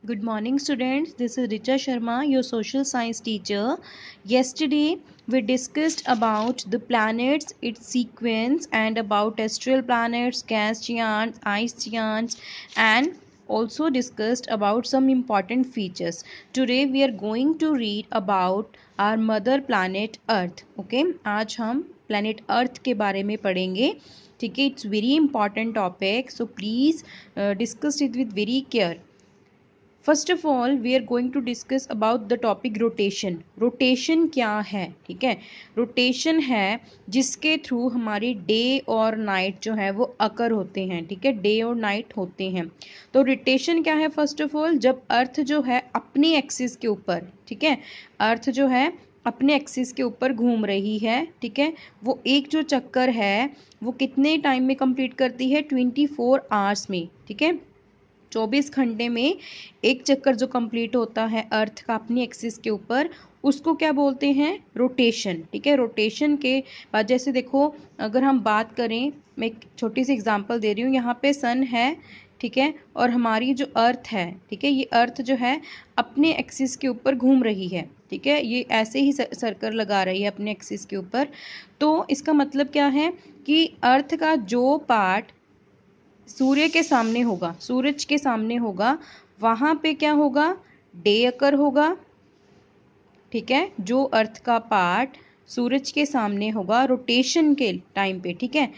Good morning, students. This is Richa Sharma, your social science teacher. Yesterday, we discussed about the planets, its sequence, and about terrestrial planets, gas giants, ice giants, and also discussed about some important features. Today, we are going to read about our mother planet Earth. Okay, आज हम planet Earth के बारे में पढ़ेंगे. ठीक है, it's very important topic. So please discuss it with very care. First of all we are going to discuss about the topic rotation. Rotation क्या है? ठीक है, रोटेशन है जिसके थ्रू हमारी डे और नाइट जो है वो अकर होते हैं. ठीक है, डे और नाइट होते हैं. तो रोटेशन क्या है? फर्स्ट ऑफ ऑल जब अर्थ जो है अपनी एक्सिस के ऊपर, ठीक है, अर्थ जो है अपने एक्सिस के ऊपर घूम रही है. ठीक है, वो एक जो चक्कर है वो कितने टाइम में कंप्लीट करती है? 24 आवर्स में. ठीक है, 24 घंटे में एक चक्कर जो कंप्लीट होता है अर्थ का अपनी एक्सिस के ऊपर, उसको क्या बोलते हैं? रोटेशन. ठीक है, रोटेशन के बाद जैसे देखो, अगर हम बात करें, मैं एक छोटी सी एग्जांपल दे रही हूँ. यहाँ पे सन है, ठीक है, और हमारी जो अर्थ है, ठीक है, ये अर्थ जो है अपने एक्सिस के ऊपर घूम रही है. ठीक है, ये ऐसे ही सर्कल लगा रही है अपने एक्सिस के ऊपर. तो इसका मतलब क्या है कि अर्थ का जो पार्ट सूर्य के सामने होगा, सूरज के सामने होगा, वहाँ पे क्या होगा? डे अकर होगा. ठीक है, जो अर्थ का पार्ट सूरज के सामने होगा रोटेशन के टाइम पे, ठीक है,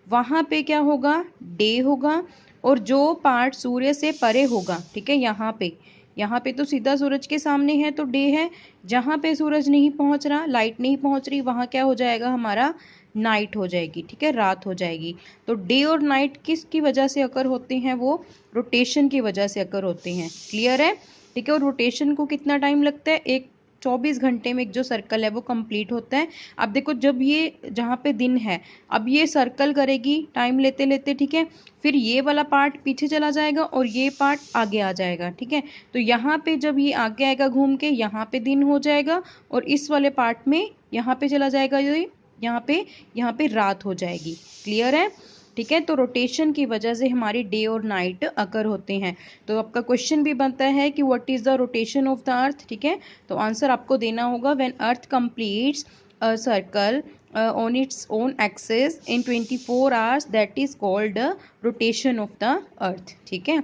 वहाँ पे क्या होगा? डे होगा. और जो पार्ट सूर्य से परे होगा, ठीक है, यहाँ पे तो सीधा सूरज के सामने है तो डे है. जहाँ पे सूरज नहीं पहुँच रहा, लाइट नहीं पहुँच रही, वहाँ क्या हो जाएगा? हमारा नाइट हो जाएगी. ठीक है, रात हो जाएगी. तो डे और नाइट किसकी वजह से अकर होते हैं? वो रोटेशन की वजह से अकर होते हैं. क्लियर है? ठीक है, और रोटेशन को कितना टाइम लगता है? एक 24 घंटे में एक जो सर्कल है वो कंप्लीट होता है. अब देखो, जब ये जहाँ पे दिन है, अब ये सर्कल करेगी टाइम लेते लेते, ठीक है, फिर ये वाला पार्ट पीछे चला जाएगा और ये पार्ट आगे आ जाएगा. ठीक है, तो यहाँ पे जब ये आगे आएगा घूम के, यहाँ पे दिन हो जाएगा और इस वाले पार्ट में यहाँ पे चला जाएगा, ये यहाँ पे रात हो जाएगी. क्लियर है? ठीक है, तो रोटेशन की वजह से हमारी डे और नाइट अकर होते हैं. तो आपका क्वेश्चन भी बनता है कि what is the rotation of the earth. ठीक है, तो आंसर आपको देना होगा when earth completes a circle on its own axis in 24 hours, that is called rotation of the earth. ठीक है,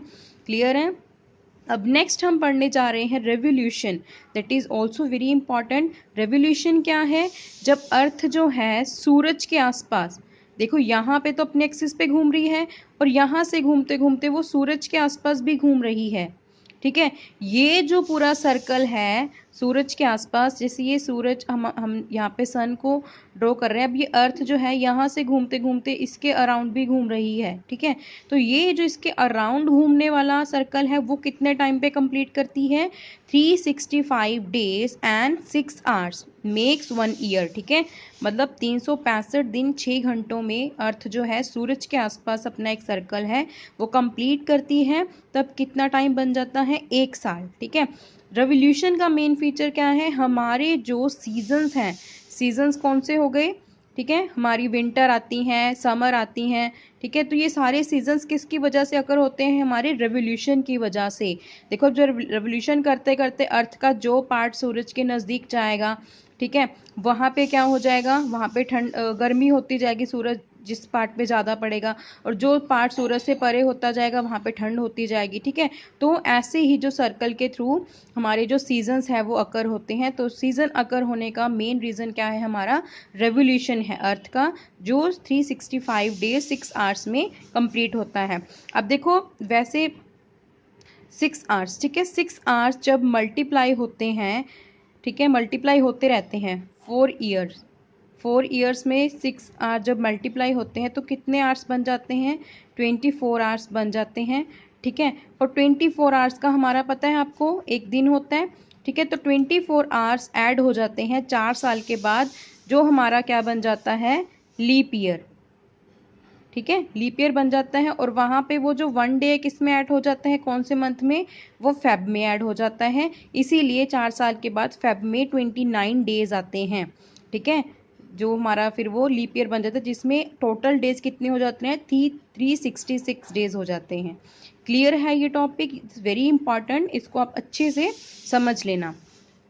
क्लियर है? अब नेक्स्ट हम पढ़ने जा रहे हैं revolution. That is also very important. Revolution क्या है? जब अर्थ जो है सूरज के आसपास, देखो यहाँ पे तो अपने एक्सिस पे घूम रही है और यहाँ से घूमते घूमते वो सूरज के आसपास भी घूम रही है. ठीक है, ये जो पूरा सर्कल है सूरज के आसपास, जैसे ये सूरज, हम यहाँ पे सन को ड्रॉ कर रहे हैं. अब ये अर्थ जो है यहाँ से घूमते घूमते इसके अराउंड भी घूम रही है. ठीक है, तो ये जो इसके अराउंड घूमने वाला सर्कल है वो कितने टाइम पे कंप्लीट करती है? 365 days and 6 hours makes 1 year. ठीक है, मतलब 365 दिन 6 घंटों में अर्थ जो है सूरज के आसपास अपना एक सर्कल है वो कंप्लीट करती है. तब कितना टाइम बन जाता है? 1 साल. ठीक है, रेवोल्यूशन का मेन फीचर क्या है? हमारे जो सीजन्स हैं, सीजन्स कौन से हो गए? ठीक है, हमारी विंटर आती हैं, समर आती हैं. ठीक है, तो ये सारे सीजन्स किसकी वजह से अकर होते हैं? हमारे रेवोल्यूशन की वजह से. देखो, जो रेवोल्यूशन करते करते अर्थ का जो पार्ट सूरज के नज़दीक जाएगा, ठीक है, वहाँ पे क्या हो जाएगा? वहाँ पे गर्मी होती जाएगी, सूरज जिस पार्ट पे ज़्यादा पड़ेगा, और जो पार्ट सूरज से परे होता जाएगा वहाँ पे ठंड होती जाएगी. ठीक है, तो ऐसे ही जो सर्कल के थ्रू हमारे जो सीजन्स है वो अकर होते हैं. तो सीजन अकर होने का मेन रीज़न क्या है? हमारा रेवोल्यूशन है अर्थ का, जो 365 डेज 6 आवर्स में कंप्लीट होता है. अब देखो, वैसे 6 आवर्स, ठीक है, 6 आवर्स जब मल्टीप्लाई होते हैं, ठीक है, मल्टीप्लाई होते रहते हैं 4 ईयर्स, 4 ईयर्स में 6 आवर्स जब मल्टीप्लाई होते हैं तो कितने आवर्स बन जाते हैं? 24 आवर्स बन जाते हैं. ठीक है, और 24 आवर्स का हमारा पता है आपको, एक दिन होता है. ठीक है, तो 24 आवर्स ऐड हो जाते हैं 4 साल के बाद, जो हमारा क्या बन जाता है? Leap year. ठीक है, लीप ईयर बन जाता है. और वहाँ पे वो जो 1 डे किस में ऐड हो जाता है? कौन से मंथ में? वो फेब में ऐड हो जाता है. इसीलिए 4 साल के बाद फेब में 29 डेज आते हैं. ठीक है, जो हमारा फिर वो लीप ईयर बन जाता है, जिसमें टोटल डेज कितने हो जाते हैं, 366 डेज हो जाते हैं। क्लियर है ये टॉपिक, इट्स वेरी इंपॉर्टेंट, इसको आप अच्छे से समझ लेना।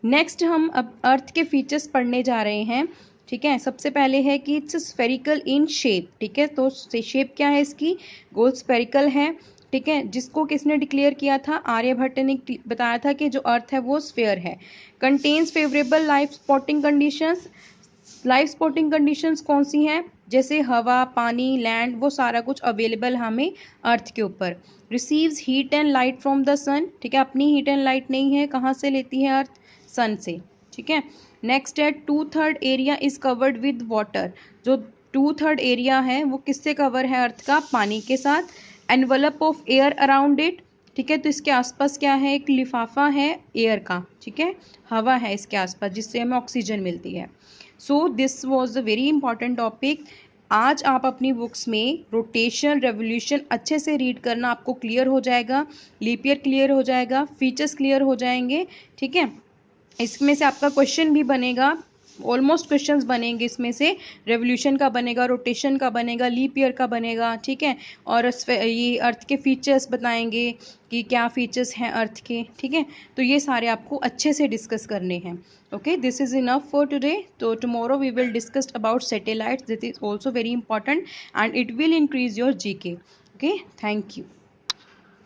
नेक्स्ट हम अब अर्थ के फीचर्स पढ़ने जा रहे हैं। ठीक है, सबसे पहले है कि इट्स स्फेरिकल इन शेप। ठीक है, तो शेप क्या है इसकी, गोल स्फेरिकल है। ठीक है, जिसको किसने डिक्लेयर किया था, आर्यभट्ट ने बताया था कि जो अर्थ है वो स्फेयर है। Contains favourable life spotting conditions. Life spotting conditions कौन सी हैं, जैसे हवा, पानी, लैंड, वो सारा कुछ अवेलेबल हमें अर्थ के ऊपर। Receives heat and light from the sun. ठीक है, अपनी हीट एंड लाइट नहीं है, कहाँ से लेती है अर्थ, सन से। ठीक है, नेक्स्ट है 2/3 area is covered with water. जो 2/3 एरिया है वो किससे कवर है अर्थ का, पानी के साथ। Envelope of air around it. ठीक है, तो इसके आसपास क्या है, एक लिफाफा है एयर का। ठीक है, हवा है इसके आसपास जिससे हमें ऑक्सीजन मिलती है। So this was a very important topic. आज आप अपनी बुक्स में रोटेशन, रेवोल्यूशन अच्छे से रीड करना, आपको क्लियर हो जाएगा। लीप ईयर क्लियर हो जाएगा, फीचर्स क्लियर हो जाएंगे। ठीक है, इसमें से आपका क्वेश्चन भी बनेगा, ऑलमोस्ट क्वेश्चंस बनेंगे इसमें से। रेवोल्यूशन का बनेगा, रोटेशन का बनेगा, लीप ईयर का बनेगा। ठीक है, और ये अर्थ के फीचर्स बताएंगे कि क्या फीचर्स हैं अर्थ के। ठीक है, तो ये सारे आपको अच्छे से डिस्कस करने हैं। Okay, this is enough for today. तो tomorrow we will discuss about satellites, this is also very important and it will increase your GK. Okay, thank you.